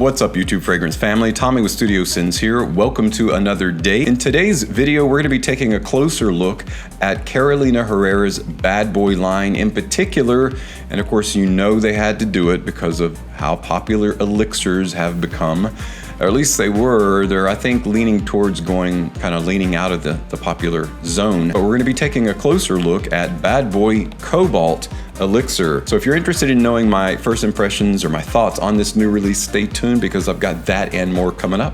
What's up, YouTube fragrance family? Tommy with Studio Sins here. Welcome to another day. In today's video, we're going to be taking a closer look at Carolina Herrera's Bad Boy line in particular. And of course, you know they had to do it because of how popular elixirs have become. Or at least they were. They're, I think, leaning towards leaning out of the popular zone. But we're going to be taking a closer look at Bad Boy Cobalt Elixir. So if you're interested in knowing my first impressions or my thoughts on this new release, stay tuned because I've got that and more coming up.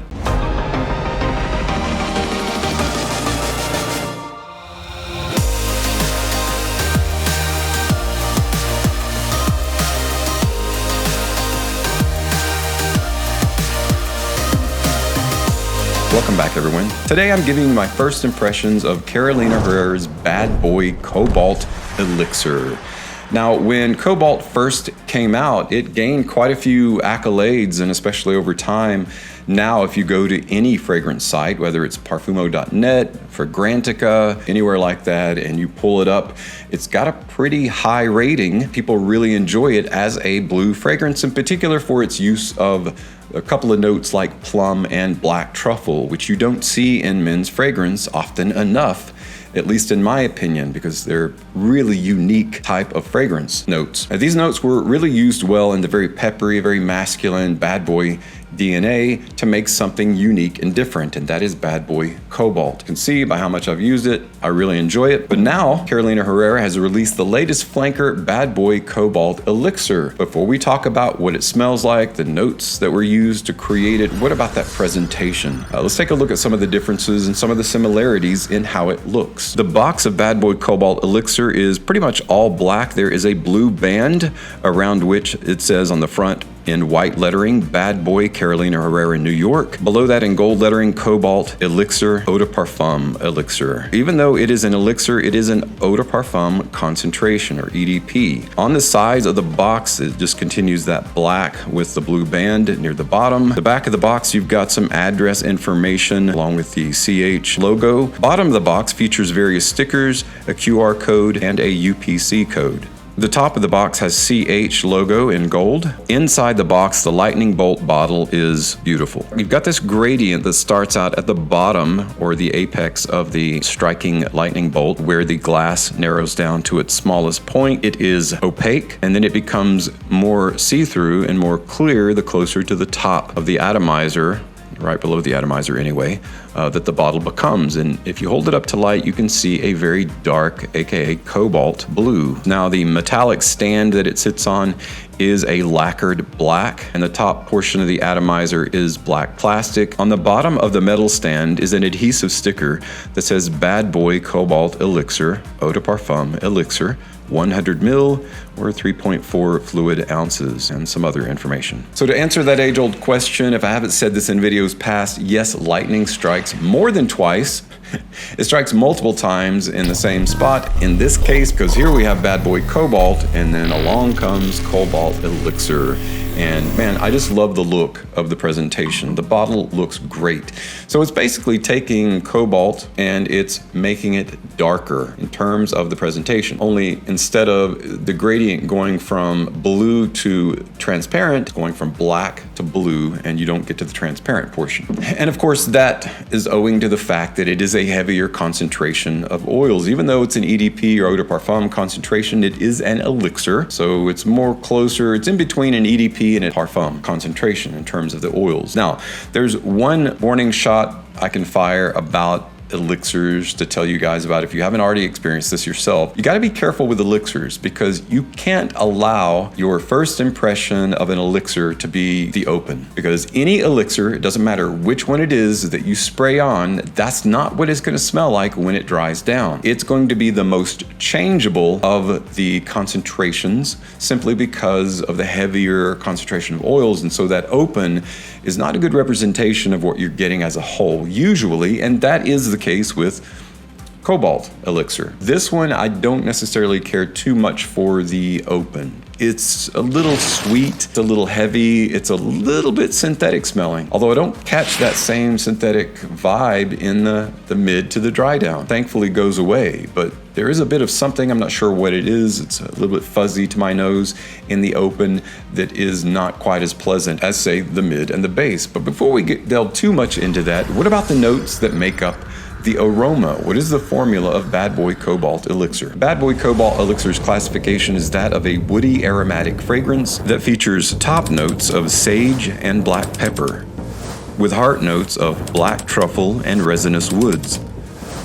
Welcome back, everyone. Today I'm giving you my first impressions of Carolina Herrera's Bad Boy Cobalt Elixir. Now, when Cobalt first came out, it gained quite a few accolades, and especially over time. Now, if you go to any fragrance site, whether it's Parfumo.net, Fragrantica, anywhere like that, and you pull it up, it's got a pretty high rating. People really enjoy it as a blue fragrance, in particular for its use of a couple of notes like plum and black truffle, which you don't see in men's fragrance often enough, at least in my opinion, because they're really unique type of fragrance notes. Now, these notes were really used well in the very peppery, very masculine bad boy DNA to make something unique and different, and that is Bad Boy Cobalt. You can see by how much I've used it, I really enjoy it. But now, Carolina Herrera has released the latest flanker, Bad Boy Cobalt Elixir. Before we talk about what it smells like, the notes that were used to create it, what about that presentation? Let's take a look at some of the differences and some of the similarities in how it looks. The box of Bad Boy Cobalt Elixir is pretty much all black. There is a blue band around which it says on the front, in white lettering, Bad Boy Carolina Herrera, New York. Below that in gold lettering, Cobalt Elixir, Eau de Parfum Elixir. Even though it is an elixir, it is an Eau de Parfum concentration, or EDP. On the sides of the box, it just continues that black with the blue band near the bottom. The back of the box, you've got some address information along with the CH logo. Bottom of the box features various stickers, a QR code, and a UPC code. The top of the box has CH logo in gold. Inside the box, the lightning bolt bottle is beautiful. You've got this gradient that starts out at the bottom or the apex of the striking lightning bolt where the glass narrows down to its smallest point. It is opaque, and then it becomes more see-through and more clear the closer to the top of the atomizer, right below the atomizer anyway, that the bottle becomes. And if you hold it up to light, you can see a very dark, aka cobalt blue. Now, the metallic stand that it sits on is a lacquered black, and the top portion of the atomizer is black plastic. On the bottom of the metal stand is an adhesive sticker that says Bad Boy Cobalt Elixir, Eau de Parfum Elixir, 100 ml or 3.4 fluid ounces, and some other information. So to answer that age-old question, if I haven't said this in videos past, yes, lightning strikes more than twice. It strikes multiple times in the same spot in this case, because here we have Bad Boy Cobalt, and then along comes Cobalt Elixir. And man, I just love the look of the presentation. The bottle looks great. So it's basically taking cobalt and it's making it darker in terms of the presentation. Only instead of the gradient going from blue to transparent, going from black to blue, and you don't get to the transparent portion. And of course, that is owing to the fact that it is a heavier concentration of oils. Even though it's an EDP or Eau de Parfum concentration, it is an elixir. So it's more closer, it's in between an EDP and a parfum concentration in terms of the oils. Now, there's one warning shot I can fire about elixirs to tell you guys about. If you haven't already experienced this yourself, you got to be careful with elixirs because you can't allow your first impression of an elixir to be the open, because any elixir, it doesn't matter which one it is that you spray on, that's not what it's going to smell like when it dries down. It's going to be the most changeable of the concentrations simply because of the heavier concentration of oils, and so that open is not a good representation of what you're getting as a whole usually, and that is the case with Cobalt Elixir. This one, I don't necessarily care too much for the open. It's a little sweet, it's a little heavy, it's a little bit synthetic smelling. Although I don't catch that same synthetic vibe in the mid to the dry down. Thankfully goes away, but there is a bit of something, I'm not sure what it is, it's a little bit fuzzy to my nose in the open that is not quite as pleasant as, say, the mid and the base. But before we delve too much into that, what about the notes that make up the aroma? What is the formula of Bad Boy Cobalt Elixir? Bad Boy Cobalt Elixir's classification is that of a woody aromatic fragrance that features top notes of sage and black pepper, with heart notes of black truffle and resinous woods,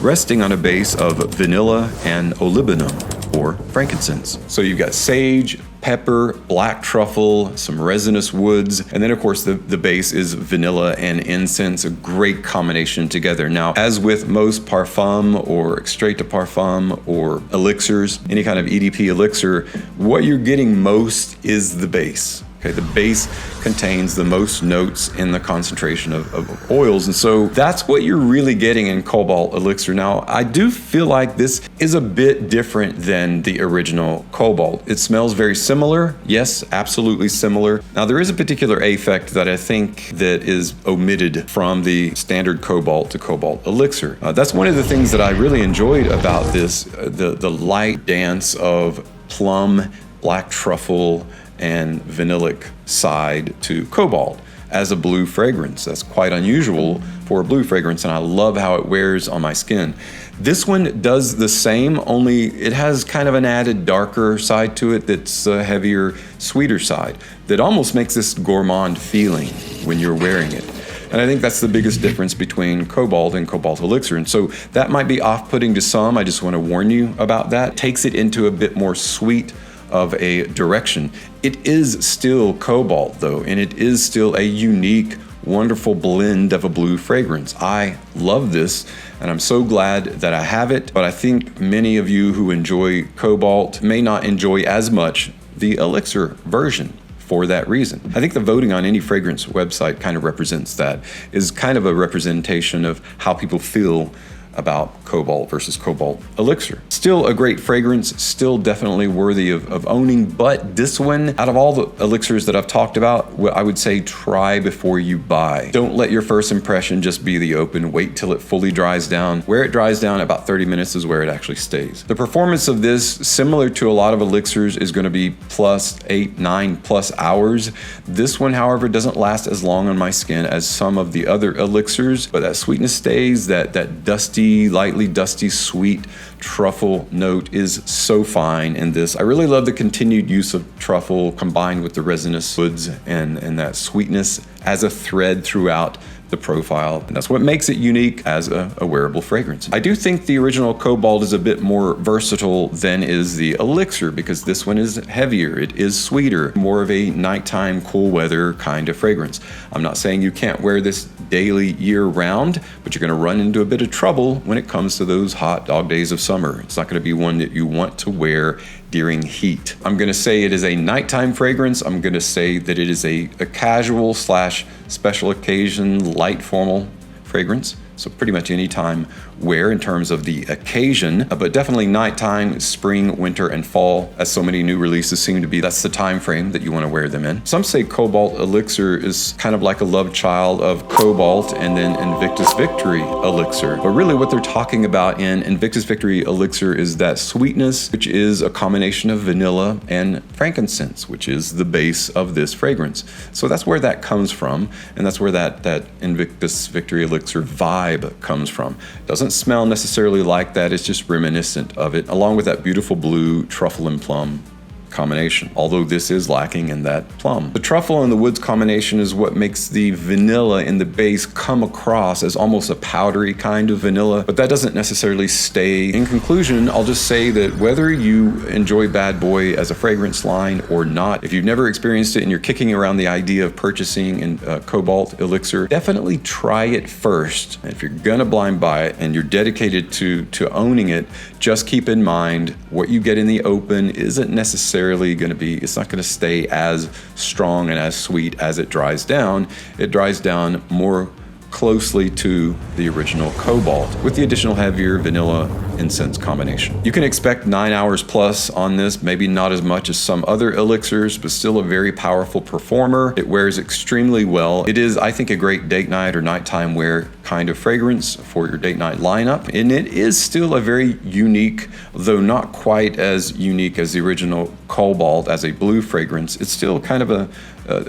resting on a base of vanilla and olibanum, or frankincense. So you've got sage, pepper, black truffle, some resinous woods, and then of course the base is vanilla and incense, a great combination together. Now, as with most parfum or extrait de parfum or elixirs, any kind of EDP elixir, what you're getting most is the base. Okay, the base contains the most notes in the concentration of oils, and so that's what you're really getting in Cobalt Elixir. Now, I do feel like this is a bit different than the original Cobalt. It smells very similar, yes, absolutely similar. Now, there is a particular affect that I think that is omitted from the standard Cobalt to Cobalt Elixir. That's one of the things that I really enjoyed about this, the light dance of plum, black truffle, and vanillic side to Cobalt as a blue fragrance. That's quite unusual for a blue fragrance, and I love how it wears on my skin. This one does the same, only it has kind of an added darker side to it that's a heavier, sweeter side that almost makes this gourmand feeling when you're wearing it. And I think that's the biggest difference between Cobalt and Cobalt Elixir. And so that might be off-putting to some. I just want to warn you about that. It takes it into a bit more sweet of a direction. It is still Cobalt though, and it is still a unique, wonderful blend of a blue fragrance. I love this, and I'm so glad that I have it, but I think many of you who enjoy Cobalt may not enjoy as much the Elixir version for that reason. I think the voting on any fragrance website kind of represents that, is kind of a representation of how people feel about Cobalt versus Cobalt Elixir. Still a great fragrance, still definitely worthy of owning, but this one, out of all the elixirs that I've talked about, I would say try before you buy. Don't let your first impression just be the open. Wait till it fully dries down. Where it dries down, about 30 minutes is where it actually stays. The performance of this, similar to a lot of elixirs, is going to be plus 8, 9+ hours. This one, however, doesn't last as long on my skin as some of the other elixirs, but that sweetness stays, that dusty, lightly dusty, sweet truffle note is so fine in this. I really love the continued use of truffle combined with the resinous woods and that sweetness as a thread throughout the profile, and that's what makes it unique as a wearable fragrance. I do think the original Cobalt is a bit more versatile than is the Elixir, because this one is heavier, it is sweeter, more of a nighttime cool weather kind of fragrance. I'm not saying you can't wear this daily year round, but you're going to run into a bit of trouble when it comes to those hot dog days of summer. It's not going to be one that you want to wear during heat. I'm going to say it is a nighttime fragrance. I'm going to say that it is a casual / special occasion, light formal fragrance. So pretty much any time wear in terms of the occasion, but definitely nighttime, spring, winter, and fall, as so many new releases seem to be. That's the time frame that you want to wear them in. Some say Cobalt Elixir is kind of like a love child of Cobalt and then Invictus Victory Elixir. But really what they're talking about in Invictus Victory Elixir is that sweetness, which is a combination of vanilla and frankincense, which is the base of this fragrance. So that's where that comes from, and that's where that Invictus Victory Elixir vibe comes from. Doesn't smell necessarily like that, it's just reminiscent of it, along with that beautiful blue truffle and plum combination, although this is lacking in that plum. The truffle and the woods combination is what makes the vanilla in the base come across as almost a powdery kind of vanilla, but that doesn't necessarily stay. In conclusion, I'll just say that whether you enjoy Bad Boy as a fragrance line or not, if you've never experienced it and you're kicking around the idea of purchasing in Cobalt Elixir, definitely try it first. If you're gonna blind buy it and you're dedicated to owning it, just keep in mind what you get in the open isn't necessarily it's not going to stay as strong and as sweet as it dries down. It dries down more closely to the original Cobalt with the additional heavier vanilla incense combination. You can expect 9 hours plus on this, maybe not as much as some other elixirs, but still a very powerful performer. It wears extremely well. It is, I think, a great date night or nighttime wear kind of fragrance for your date night lineup. And it is still a very unique, though not quite as unique as the original Cobalt as a blue fragrance. It's still kind of a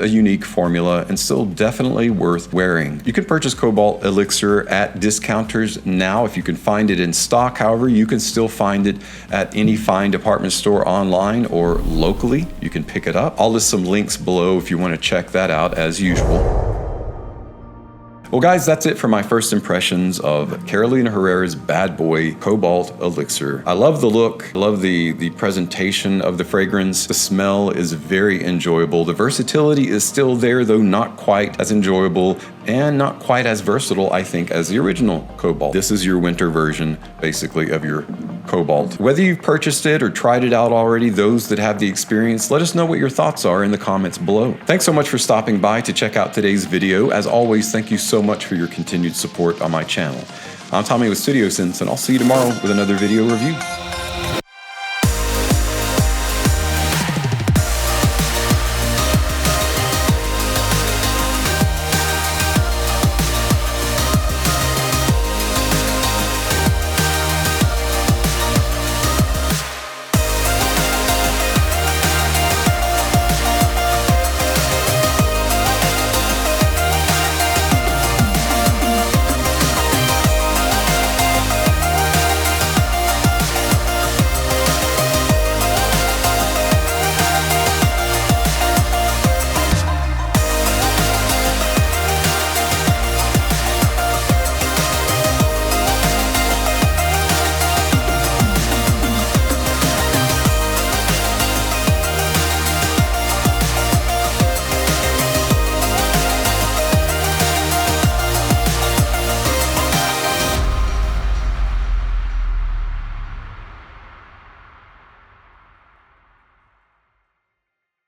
unique formula and still definitely worth wearing. You can purchase Cobalt Elixir at discounters now if you can find it in stock. However, you can still find it at any fine department store online or locally. You can pick it up. I'll list some links below if you want to check that out as usual. Well guys, that's it for my first impressions of Carolina Herrera's Bad Boy Cobalt Elixir. I love the look, I love the presentation of the fragrance. The smell is very enjoyable. The versatility is still there, though not quite as enjoyable and not quite as versatile, I think, as the original Cobalt. This is your winter version, basically, of your Cobalt. Whether you've purchased it or tried it out already, those that have the experience, let us know what your thoughts are in the comments below. Thanks so much for stopping by to check out today's video. As always, thank you so much for your continued support on my channel. I'm Tommy with Studio Sense, and I'll see you tomorrow with another video review.